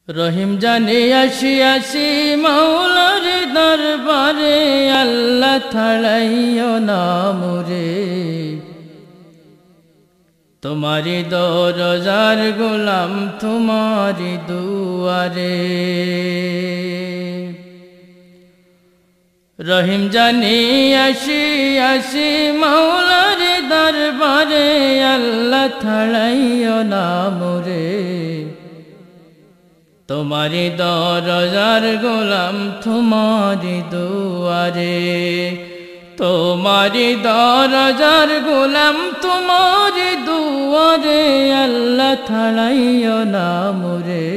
রহিম জানে আসি আসি মাওলার দরবারে, আল্লাহ ছাড়াইও না মোরে। তোমারি দরজার গোলাম তোমারি দুয়ারে। রহিম জানি আসি আসি মাওলার দরবারে, আল্লাহ ছাড়াইও না মোরে। তোমারি দরজার গোলাম তোমারি দুয়ারে। তোমারি দরজার গোলাম তোমারি দুয়ারে, আল্লাহ ছাড়াইও না মোরে।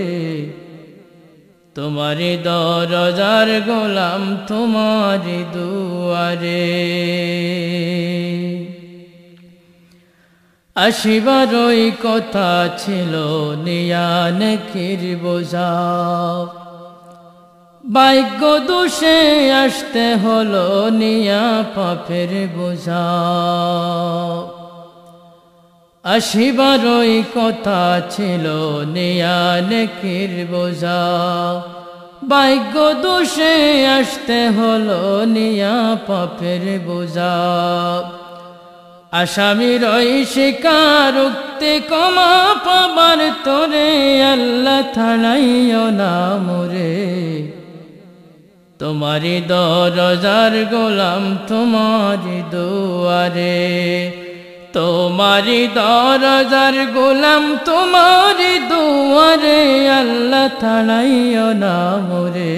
তোমারি দরজার গোলাম তোমারি দুয়ারে। আসিবারই কথা ছিল নিয়া নেকির বোঝা, ভাগ্য দোষে আসতে হলো নিয়া পাপের বোঝা। আসিবারই কথা ছিল নিয়া নেকির বোঝা, ভাগ্য দোষে আসতে হলো নিয়া পাপের বোঝা। আসামির ওই শিকার উক্তি ক্ষমা পাবার তোরে, আল্লাহ ছাড়াইও না মোরে। তোমারি দরজার গোলাম তোমারি দুয়ারে। তোমারি দরজার গোলাম তোমারি দুয়ারে, আল্লাহ ছাড়াইও না মোরে।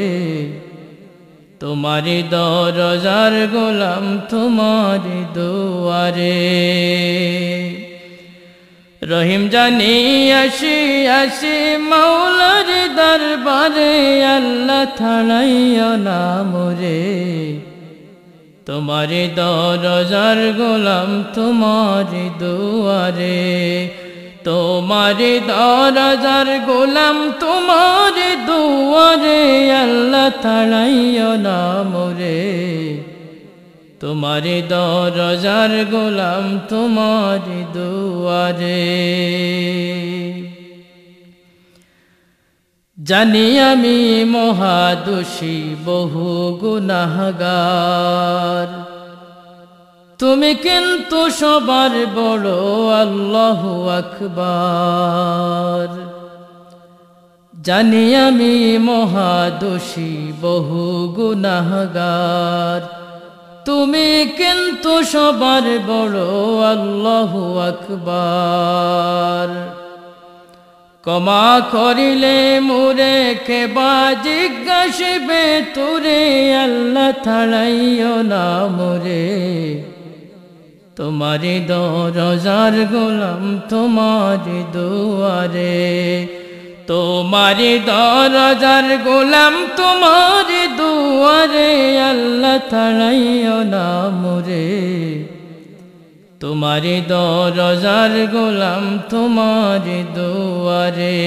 তোমারি দরজার গোলাম তোমারি দুয়ারে। রহিম জানি আসি আসি মাওলার দরবারে, আল্লাহ ছাড়াইও না মোরে। তোমারি দরজার গোলাম তোমারি দুয়ারে। তোমারি দরজার গোলাম তোমারি দুয়ারে, আল্লাহ ছাড়াইও না মোরে। তোমারি দরজার গোলাম তোমারি দুয়ারে। জানি আমি মহাদোষী বহু গুনাহগার, তুমি কিন্তু সবার বড় আল্লাহু আকবার। জানি আমি মহাদোষী বহু গুনাহগার, তুমি কিন্তু সবার বড় আল্লাহু আকবার। ক্ষমা করিলে মোরে কেবা জিজ্ঞাসিবে তোরে, আল্লাহ ছাড়াইও না মোরে। তোমারি দরজার গোলাম তোমারি দুয়ারে। তোমারি দরজার গোলাম তোমারি দুয়ারে, আল্লাহ ছাড়াইও না মোরে। তোমারি দরজার গোলাম তোমারি দুয়ারে।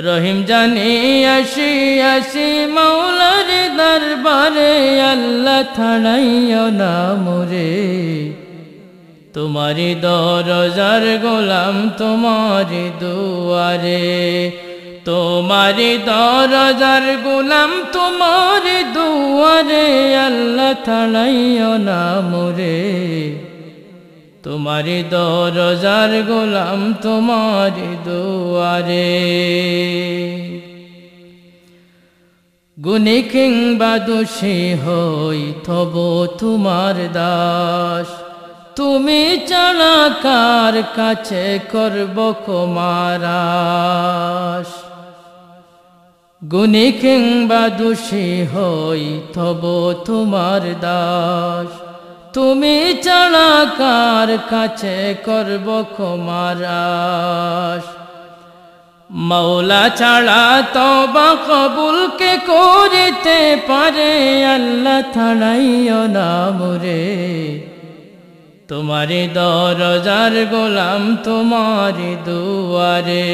রহিম জানি আসি আসি মাওলার দরবারে, আল্লাহ ছাড়াইও না মোরে। তোমারি দরজার গোলাম তোমারি দুয়ারে। তোমারি দরজার গোলাম তোমারি দুয়ারে, আল্লাহ ছাড়াইও না মোরে। তোমারি দরজার গোলাম তোমারি দুয়ারে। গুণী কিংবা দোষী হই তবু তোমার দাস, তুমি ছাড়া কার কাছে করব ক্ষমার। গুণী কিংবা দোষী হই তবু তোমার দাস, তুমি ছাড়া কার কাছে করব ক্ষমার। মৌলা ছাড়া তওবা কবুল কে করিতে পারে, আল্লাহ ছাড়াইও না মোরে। তোমারি দরজার গোলাম তোমারি দুয়ারে।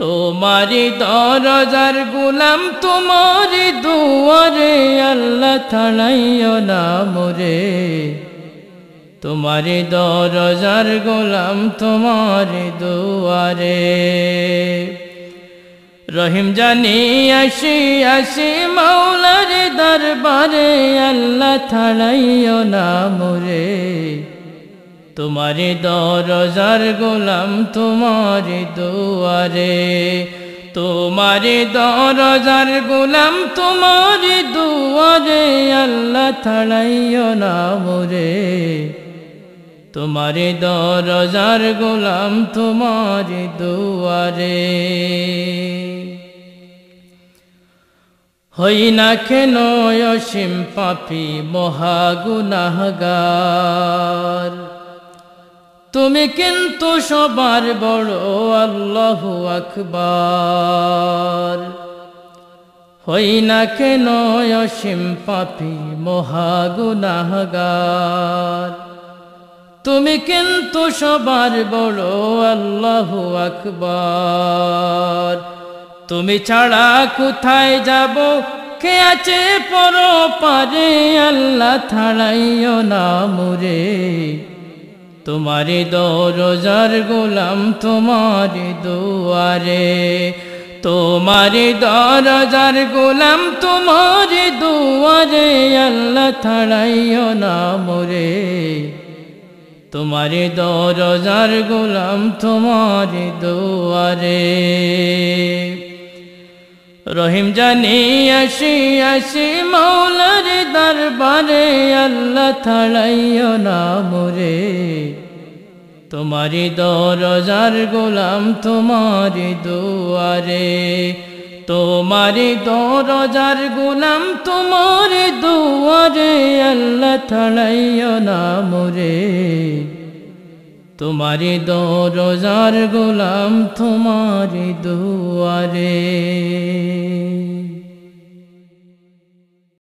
তোমারি দরজার গোলাম তোমারি দুয়ারে, আল্লাহ ছাড়াইও না মোরে। তোমারি দরজার গোলাম তোমারি দুয়ারে। রহিম জানি আসি আসি মাওলার দরবারে, আল্লাহ ছাড়াইও না মোরে। তোমারি দরজার গোলাম তোমারি দুয়ারে, তোমারি দরজার গোলাম তোমারি দুয়ারে, আল্লাহ ছাড়াইও না মোরে। তোমারি দরজার গোলাম তোমারি দুয়ারে। হই না কেন অসীম পাপী মহা গুনাহগার, তুমি কিন্তু সবার বড় আল্লাহু আকবার। হই না কেন অসীম পাপী মহা গুনাহগার, তুমি কিন্তু সবার বড় আল্লাহু আকবার। তুমি ছাড়া কোথায় যাব, কে আছে পরপারে, আল্লাহ ছাড়াইও না মোরে। তোমারি দরজার গোলাম তোমারি দুয়ারে, তোমারি দরজার গোলাম তোমারি দুয়ারে, আল্লাহ ছাড়াইও না মোরে। তোমারি দরজার গোলাম তোমারি দুয়ারে। রহিম জানি আসি আসি মাওলার দরবারে, আল্লাহ ছাড়াইও না মোরে। তোমারি দরজার গোলাম তোমারি দুয়ারে, তোমারি দরজার গোলাম তোমারি দুয়ারে, আল্লাহ ছাড়াইও না মোরে। তোমারি দরজার গোলাম তোমারি দুয়ারে।